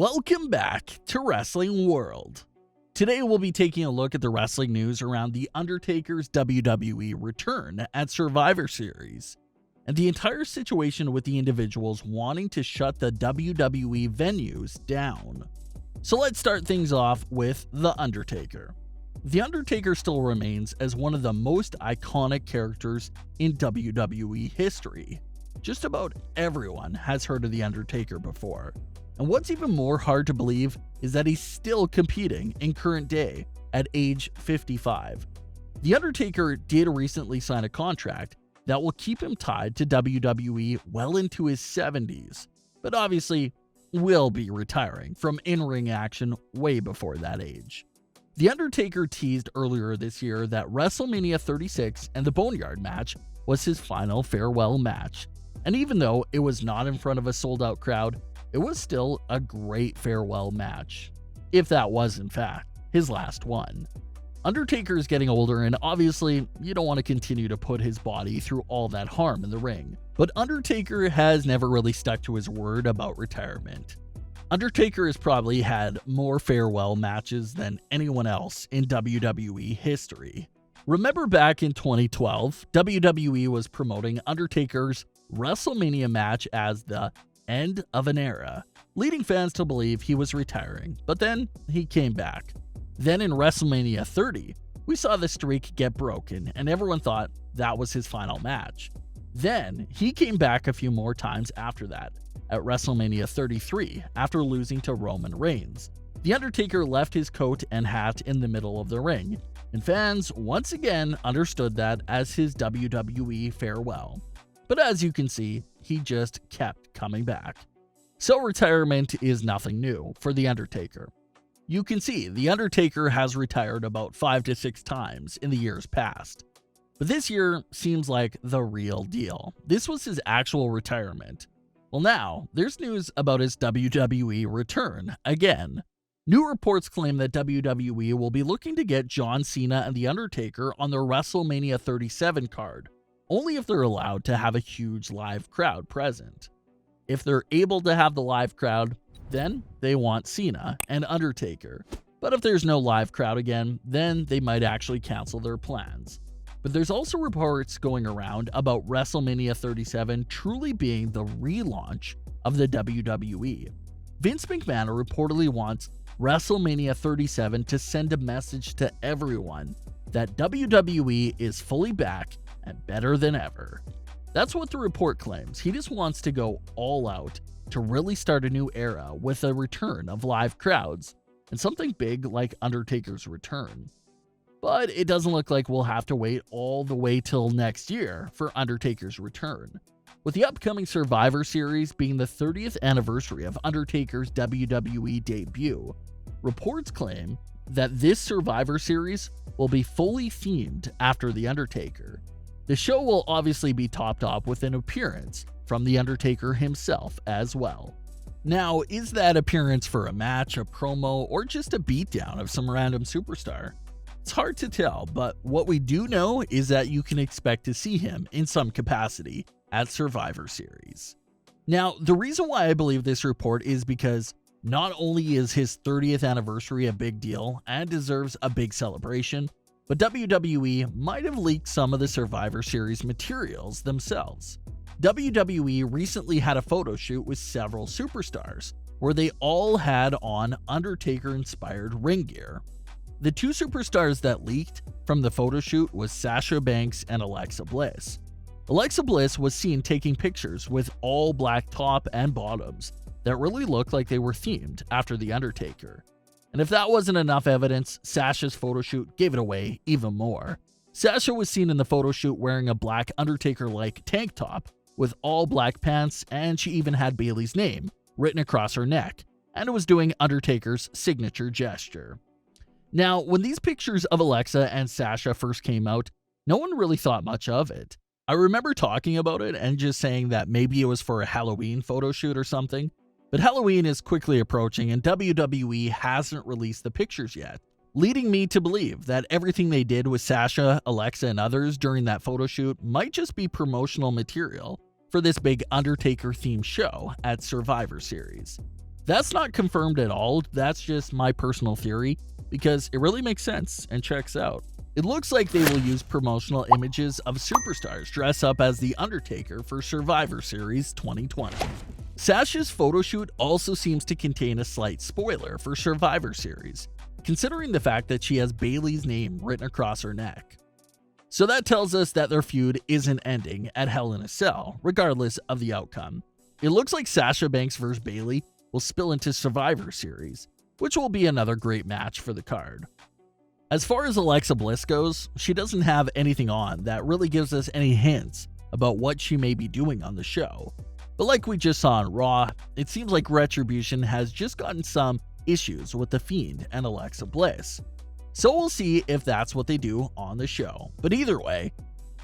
Welcome back to Wrestling World. Today we'll be taking a look at the wrestling news around The Undertaker's WWE return at Survivor Series, and the entire situation with the individuals wanting to shut the WWE venues down. So let's start things off with The Undertaker. The Undertaker still remains as one of the most iconic characters in WWE history. Just about everyone has heard of The Undertaker before. And what's even more hard to believe is that he's still competing in current day at age 55. The Undertaker did recently sign a contract that will keep him tied to WWE well into his 70s, but obviously will be retiring from in-ring action way before that age. The Undertaker teased earlier this year that WrestleMania 36 and the Boneyard match was his final farewell match, and even though it was not in front of a sold-out crowd, it was still a great farewell match, if that was in fact his last one. Undertaker is getting older, and obviously you don't want to continue to put his body through all that harm in the ring, but Undertaker has never really stuck to his word about retirement. Undertaker has probably had more farewell matches than anyone else in WWE history. Remember back in 2012, WWE was promoting Undertaker's WrestleMania match as the end of an era, leading fans to believe he was retiring, but then he came back. Then in WrestleMania 30, we saw the streak get broken and everyone thought that was his final match. Then he came back a few more times after that, at WrestleMania 33 after losing to Roman Reigns. The Undertaker left his coat and hat in the middle of the ring, and fans once again understood that as his WWE farewell. But as you can see, he just kept coming back. So retirement is nothing new for The Undertaker. You can see The Undertaker has retired about 5 to 6 times in the years past. But this year seems like the real deal. This was his actual retirement. Well, now there's news about his WWE return again. New reports claim that WWE will be looking to get John Cena and The Undertaker on their WrestleMania 37 card, only if they're allowed to have a huge live crowd present. If they're able to have the live crowd, then they want Cena and Undertaker. But if there's no live crowd again, then they might actually cancel their plans. But there's also reports going around about WrestleMania 37 truly being the relaunch of the WWE. Vince McMahon reportedly wants WrestleMania 37 to send a message to everyone that WWE is fully back and better than ever. That's what the report claims. He just wants to go all out to really start a new era with a return of live crowds and something big like Undertaker's return. But it doesn't look like we'll have to wait all the way till next year for Undertaker's return. With the upcoming Survivor Series being the 30th anniversary of Undertaker's WWE debut, reports claim that this Survivor Series will be fully themed after The Undertaker. The show will obviously be topped off with an appearance from The Undertaker himself as well. Now, is that appearance for a match, a promo, or just a beatdown of some random superstar? It's hard to tell, but what we do know is that you can expect to see him in some capacity at Survivor Series. Now, the reason why I believe this report is because not only is his 30th anniversary a big deal and deserves a big celebration, but WWE might have leaked some of the Survivor Series materials themselves. WWE recently had a photo shoot with several superstars, where they all had on Undertaker-inspired ring gear. The 2 superstars that leaked from the photo shoot was Sasha Banks and Alexa Bliss. Alexa Bliss was seen taking pictures with all black top and bottoms that really looked like they were themed after The Undertaker. And if that wasn't enough evidence, Sasha's photo shoot gave it away even more. Sasha was seen in the photo shoot wearing a black Undertaker-like tank top with all black pants, and she even had Bayley's name written across her neck, and was doing Undertaker's signature gesture. Now, when these pictures of Alexa and Sasha first came out, no one really thought much of it. I remember talking about it and just saying that maybe it was for a Halloween photo shoot or something, but Halloween is quickly approaching and WWE hasn't released the pictures yet, leading me to believe that everything they did with Sasha, Alexa, and others during that photo shoot might just be promotional material for this big Undertaker-themed show at Survivor Series. That's not confirmed at all, that's just my personal theory, because it really makes sense and checks out. It looks like they will use promotional images of superstars dress up as The Undertaker for Survivor Series 2020. Sasha's photo shoot also seems to contain a slight spoiler for Survivor Series, considering the fact that she has Bayley's name written across her neck. So that tells us that their feud isn't ending at Hell in a Cell, regardless of the outcome. It looks like Sasha Banks vs. Bayley will spill into Survivor Series, which will be another great match for the card. As far as Alexa Bliss goes, she doesn't have anything on that really gives us any hints about what she may be doing on the show. But like we just saw on Raw, it seems like Retribution has just gotten some issues with The Fiend and Alexa Bliss. So we'll see if that's what they do on the show. But either way,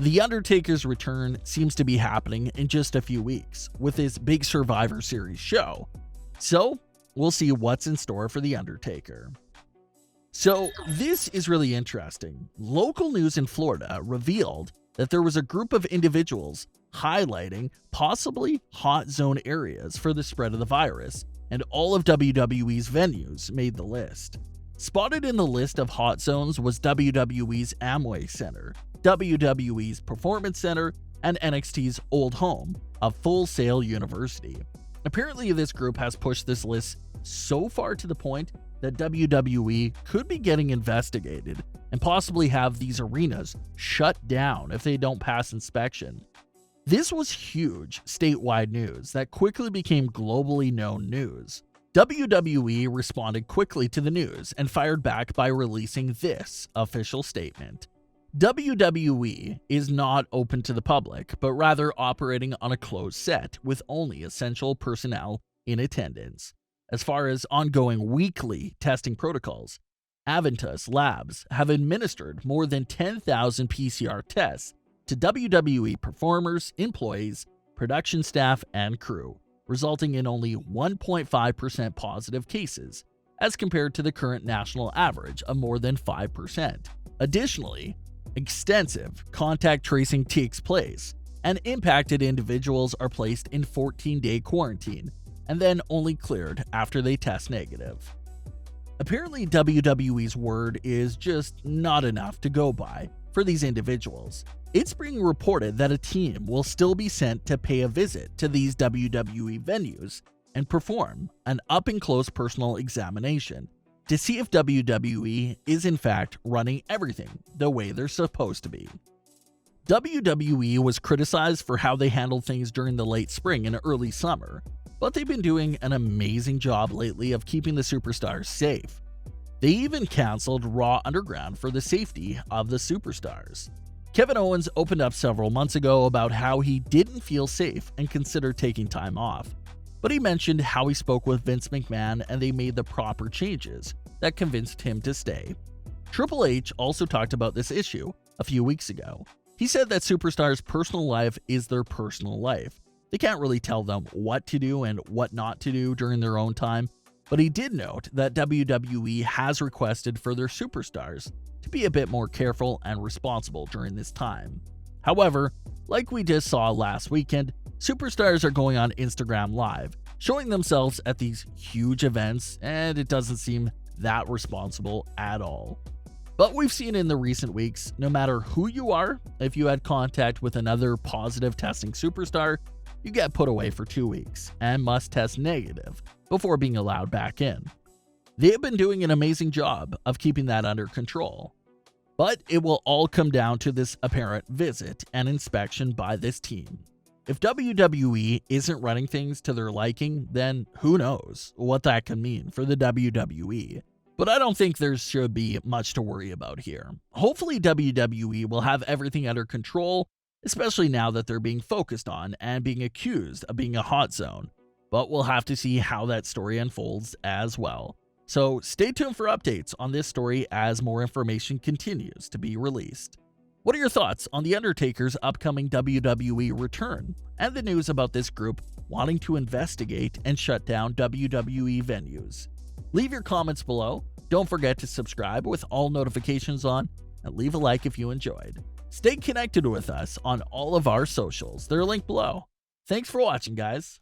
The Undertaker's return seems to be happening in just a few weeks with his big Survivor Series show. So we'll see what's in store for The Undertaker. So this is really interesting. Local news in Florida revealed that there was a group of individuals highlighting possibly hot zone areas for the spread of the virus, and all of WWE's venues made the list. Spotted in the list of hot zones was WWE's Amway Center, WWE's Performance Center, and NXT's old home of Full Sail University. Apparently, this group has pushed this list so far to the point that WWE could be getting investigated and possibly have these arenas shut down if they don't pass inspection. This was huge statewide news that quickly became globally known news. WWE responded quickly to the news and fired back by releasing this official statement. WWE is not open to the public, but rather operating on a closed set with only essential personnel in attendance. As far as ongoing weekly testing protocols, Aventus Labs have administered more than 10,000 PCR tests to WWE performers, employees, production staff, and crew, resulting in only 1.5% positive cases, as compared to the current national average of more than 5%. Additionally, extensive contact tracing takes place, and impacted individuals are placed in 14-day quarantine and then only cleared after they test negative. Apparently, WWE's word is just not enough to go by for these individuals. It's being reported that a team will still be sent to pay a visit to these WWE venues and perform an up-and-close personal examination to see if WWE is in fact running everything the way they're supposed to be. WWE was criticized for how they handled things during the late spring and early summer, but they've been doing an amazing job lately of keeping the superstars safe. They even canceled Raw Underground for the safety of the superstars. Kevin Owens opened up several months ago about how he didn't feel safe and considered taking time off, but he mentioned how he spoke with Vince McMahon and they made the proper changes that convinced him to stay. Triple H also talked about this issue a few weeks ago. He said that superstars' personal life is their personal life. They can't really tell them what to do and what not to do during their own time, but he did note that WWE has requested for their superstars to be a bit more careful and responsible during this time. However, like we just saw last weekend, superstars are going on Instagram Live, showing themselves at these huge events, and it doesn't seem that responsible at all. But we've seen in the recent weeks, no matter who you are, if you had contact with another positive testing superstar, you get put away for 2 weeks and must test negative before being allowed back in. They have been doing an amazing job of keeping that under control. But it will all come down to this apparent visit and inspection by this team. If WWE isn't running things to their liking, then who knows what that can mean for the WWE. But I don't think there should be much to worry about here. Hopefully WWE will have everything under control, especially now that they're being focused on and being accused of being a hot zone. But we'll have to see how that story unfolds as well. So stay tuned for updates on this story as more information continues to be released. What are your thoughts on The Undertaker's upcoming WWE return and the news about this group wanting to investigate and shut down WWE venues? Leave your comments below. Don't forget to subscribe with all notifications on and leave a like if you enjoyed. Stay connected with us on all of our socials. They're linked below. Thanks for watching, guys.